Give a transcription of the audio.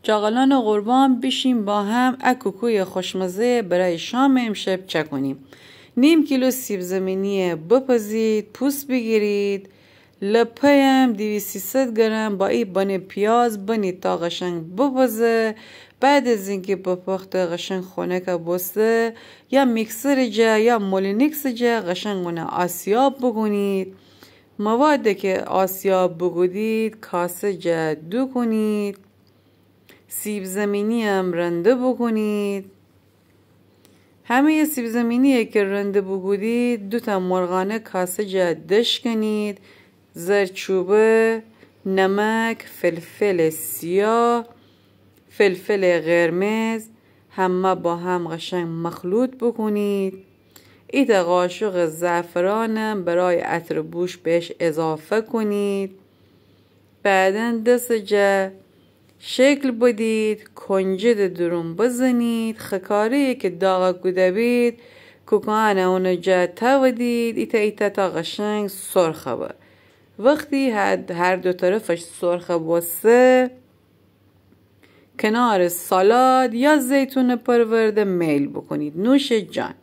جاغلان قربان بشیم با هم اکوکوی خوشمزه برای شام امشب چه کنیم. 0.5 کیلو سیب زمینی بپزید، پوست بگیرید، لپایم 200 گرم با این بن پیاز بنید تا قشنگ بپزه. بعد از اینکه بپخته قشنگ خنک بسته یا میکسر جا یا مولینکس جا قشنگ اونه آسیاب بکنید. مواد که آسیاب بگودید کاسه جا دو کنید. سیب زمینی هم رنده بکنید. همه سیب زمینی که رنده بگودید 2 تا مرغانه کاسه جا دش کنید. زرچوبه، نمک، فلفل سیاه، فلفل قرمز همه با هم قشنگ مخلوط بکنید. ایت قاشق زعفرانم برای عطر بوش بهش اضافه کنید. بعدن دست جا شکل بدید، کنجد درون بزنید. خکاری که داغ کده بید کوکان اون جا تودید. ایتا تا قشنگ سرخه با. وقتی هر دو طرفش سرخه بسته کنار سالاد یا زیتون پرورده میل بکنید. نوش جان.